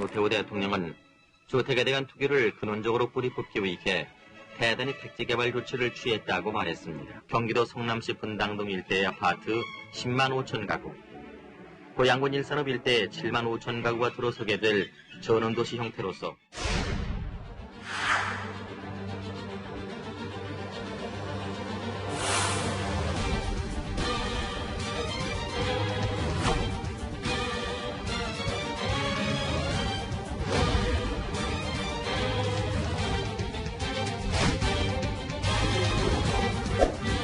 노태우 대통령은 주택에 대한 투기를 근원적으로 뿌리 뽑기 위해 대단히 택지개발 조치를 취했다고 말했습니다. 경기도 성남시 분당동 일대의 아파트 10만 5천 가구, 고양군 일산업 일대에 7만 5천 가구가 들어서게 될 전원도시 형태로서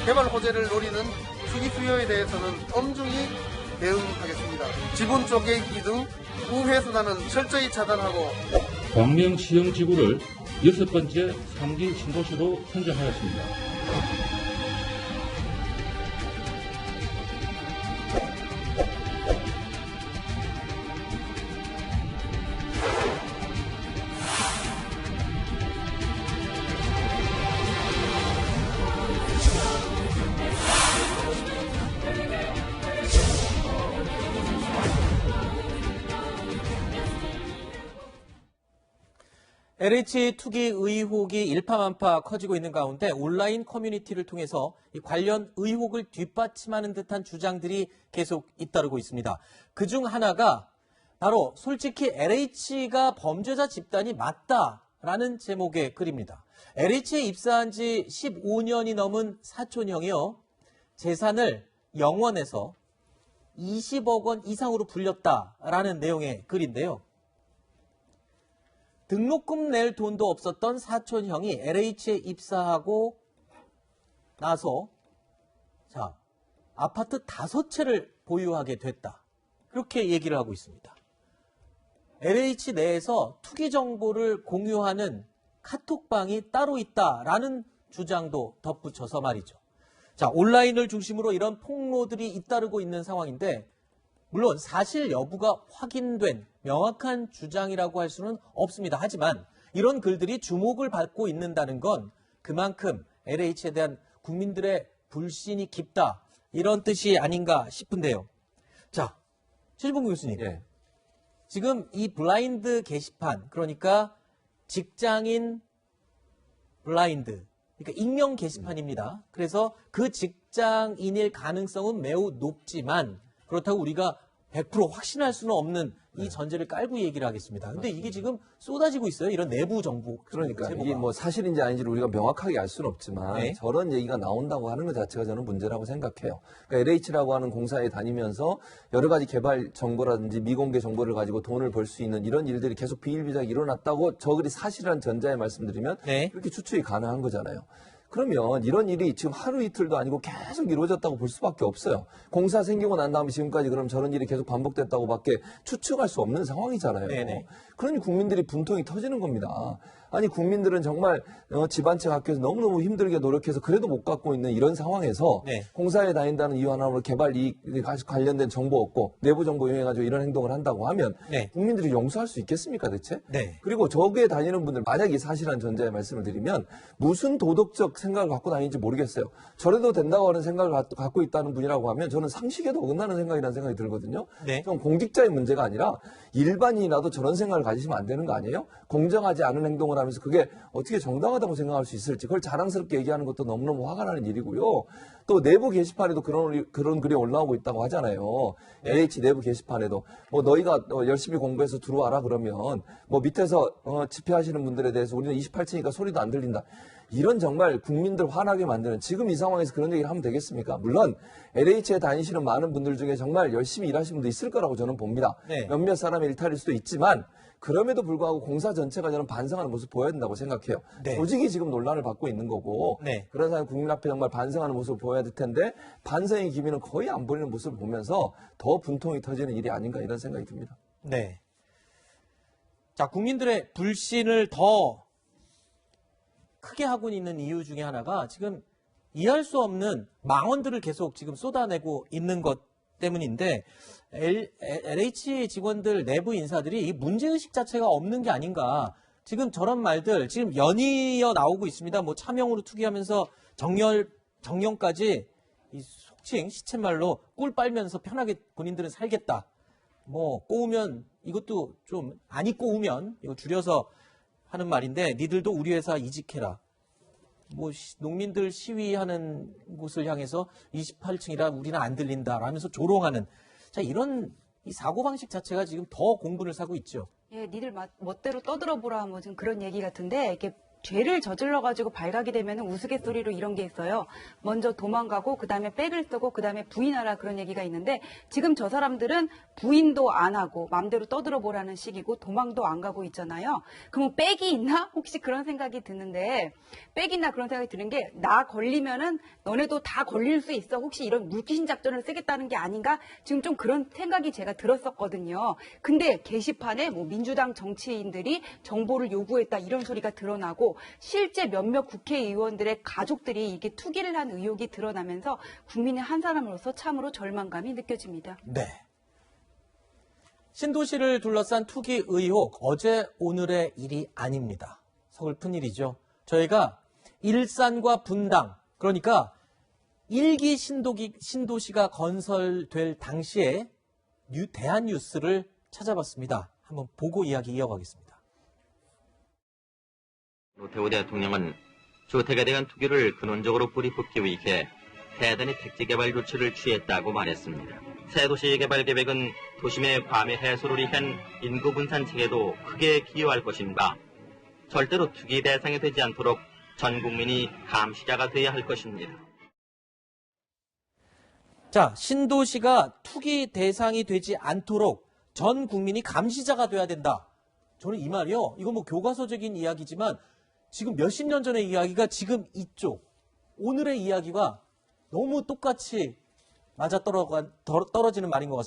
개발 호재를 노리는 투기 수요에 대해서는 엄중히 대응하겠습니다. 지분 쪼개기 등 우회순환은 철저히 차단하고 광명 시형지구를 6번째 3기 신도시로 선정하였습니다. LH 투기 의혹이 일파만파 커지고 있는 가운데 온라인 커뮤니티를 통해서 이 관련 의혹을 뒷받침하는 듯한 주장들이 계속 잇따르고 있습니다. 그중 하나가 바로 솔직히 LH가 범죄자 집단이 맞다라는 제목의 글입니다. LH에 입사한 지 15년이 넘은 사촌형이요. 재산을 영원에서 20억 원 이상으로 불렸다라는 내용의 글인데요. 등록금 낼 돈도 없었던 사촌형이 LH에 입사하고 나서 아파트 5채를 보유하게 됐다. 그렇게 얘기를 하고 있습니다. LH 내에서 투기 정보를 공유하는 카톡방이 따로 있다라는 주장도 덧붙여서 말이죠. 온라인을 중심으로 이런 폭로들이 잇따르고 있는 상황인데 물론 사실 여부가 확인된 명확한 주장이라고 할 수는 없습니다. 하지만 이런 글들이 주목을 받고 있는다는 건 그만큼 LH에 대한 국민들의 불신이 깊다. 이런 뜻이 아닌가 싶은데요. 자, 최진봉 교수님. 예. 지금 이 블라인드 게시판, 그러니까 직장인 블라인드, 그러니까 익명 게시판입니다. 그래서 그 직장인일 가능성은 매우 높지만 그렇다고 우리가 100% 확신할 수는 없는 이 전제를 깔고 얘기를 하겠습니다. 근데 이게 지금 쏟아지고 있어요. 이런 내부 정보. 그러니까 제보가. 이게 뭐 사실인지 아닌지를 우리가 명확하게 알 수는 없지만 네. 저런 얘기가 나온다고 하는 것 자체가 저는 문제라고 생각해요. 그러니까 LH라고 하는 공사에 다니면서 여러 가지 개발 정보라든지 미공개 정보를 가지고 돈을 벌 수 있는 이런 일들이 계속 비일비재하게 일어났다고 저 글이 사실이라는 전자에 말씀드리면 네. 이렇게 추측이 가능한 거잖아요. 그러면 이런 일이 지금 하루 이틀도 아니고 계속 이루어졌다고 볼 수밖에 없어요. 공사 생기고 난 다음에 지금까지 그럼 저런 일이 계속 반복됐다고밖에 추측할 수 없는 상황이잖아요. 네네. 그러니 국민들이 분통이 터지는 겁니다. 아니 국민들은 정말 집 한 채 갖기 위해서 너무너무 힘들게 노력해서 그래도 못 갖고 있는 이런 상황에서 네. 공사에 다닌다는 이유 하나로 개발 이익에 관련된 정보 없고 내부 정보 이용해가지고 이런 행동을 한다고 하면 네. 국민들이 용서할 수 있겠습니까 대체? 네. 그리고 저기에 다니는 분들 만약에 사실한 전제에 말씀을 드리면 무슨 도덕적 생각을 갖고 다니는지 모르겠어요. 저래도 된다고 하는 생각을 갖고 있다는 분이라고 하면 저는 상식에도 어긋나는 생각이라는 생각이 들거든요. 네. 좀 공직자의 문제가 아니라 일반인이라도 저런 생각을 가지시면 안 되는 거 아니에요? 공정하지 않은 행동을 하면서 그게 어떻게 정당하다고 생각할 수 있을지 그걸 자랑스럽게 얘기하는 것도 너무너무 화가 나는 일이고요. 또 내부 게시판에도 그런 글이 올라오고 있다고 하잖아요. LH 내부 게시판에도 뭐 너희가 열심히 공부해서 들어와라 그러면 뭐 밑에서 집회하시는 분들에 대해서 우리는 28층이니까 소리도 안 들린다. 이런 정말 국민들 화나게 만드는 지금 이 상황에서 그런 얘기를 하면 되겠습니까? 물론 LH에 다니시는 많은 분들 중에 정말 열심히 일하시는 분도 있을 거라고 저는 봅니다. 네. 몇몇 사람의 일탈일 수도 있지만 그럼에도 불구하고 공사 전체가 저는 반성하는 모습을 보여야 된다고 생각해요. 네. 조직이 지금 논란을 받고 있는 거고 네. 그런 사람이 국민 앞에 정말 반성하는 모습을 보여야 될 텐데 반성의 기미는 거의 안 보이는 모습을 보면서 더 분통이 터지는 일이 아닌가 이런 생각이 듭니다. 네. 자, 국민들의 불신을 더 크게 하고 있는 이유 중에 하나가 지금 이해할 수 없는 망언들을 계속 지금 쏟아내고 있는 것 때문인데 LH 직원들 내부 인사들이 이 문제의식 자체가 없는 게 아닌가. 지금 저런 말들 지금 연이어 나오고 있습니다. 뭐 차명으로 투기하면서 정년까지 이 속칭 시쳇말로 꿀 빨면서 편하게 본인들은 살겠다. 뭐 꼬우면 이것도 좀 아니 꼬우면 이거 줄여서 하는 말인데 니들도 우리 회사 이직해라. 뭐 농민들 시위하는 곳을 향해서 28층이라 우리는 안 들린다라면서 조롱하는 자 이런 이 사고방식 자체가 지금 더 공분을 사고 있죠. 예, 니들 멋대로 떠들어보라 뭐 좀 그런 얘기 같은데 이렇게 죄를 저질러가지고 발각이 되면 우스갯소리로 이런 게 있어요. 먼저 도망가고 그다음에 백을 쓰고 그다음에 부인하라 그런 얘기가 있는데 지금 저 사람들은 부인도 안 하고 마음대로 떠들어보라는 식이고 도망도 안 가고 있잖아요. 그러면 백이 있나? 혹시 그런 생각이 드는데 백이 있나 그런 생각이 드는 게 나 걸리면은 너네도 다 걸릴 수 있어. 혹시 이런 물귀신 작전을 쓰겠다는 게 아닌가? 지금 좀 그런 생각이 제가 들었었거든요. 근데 게시판에 뭐 민주당 정치인들이 정보를 요구했다 이런 소리가 드러나고 실제 몇몇 국회의원들의 가족들이 이게 투기를 한 의혹이 드러나면서 국민의 한 사람으로서 참으로 절망감이 느껴집니다. 네. 신도시를 둘러싼 투기 의혹 어제 오늘의 일이 아닙니다. 서글픈 일이죠. 저희가 일산과 분당 그러니까 1기 신도시가 건설될 당시에 대한뉴스를 찾아봤습니다. 한번 보고 이야기 이어가겠습니다. 노태우 대통령은 주택에 대한 투기를 근원적으로 뿌리 뽑기 위해 대단히 택지개발 조치를 취했다고 말했습니다. 새 도시 개발 계획은 도심의 과밀 해소를 위한 인구 분산 체계도 크게 기여할 것인가 절대로 투기 대상이 되지 않도록 전 국민이 감시자가 돼야 할 것입니다. 자, 신도시가 투기 대상이 되지 않도록 전 국민이 감시자가 돼야 된다. 저는 이 말이요. 이거 뭐 교과서적인 이야기지만 지금 몇십 년 전의 이야기가 지금 이쪽 오늘의 이야기와 너무 똑같이 맞아떨어지는 말인 것 같습니다.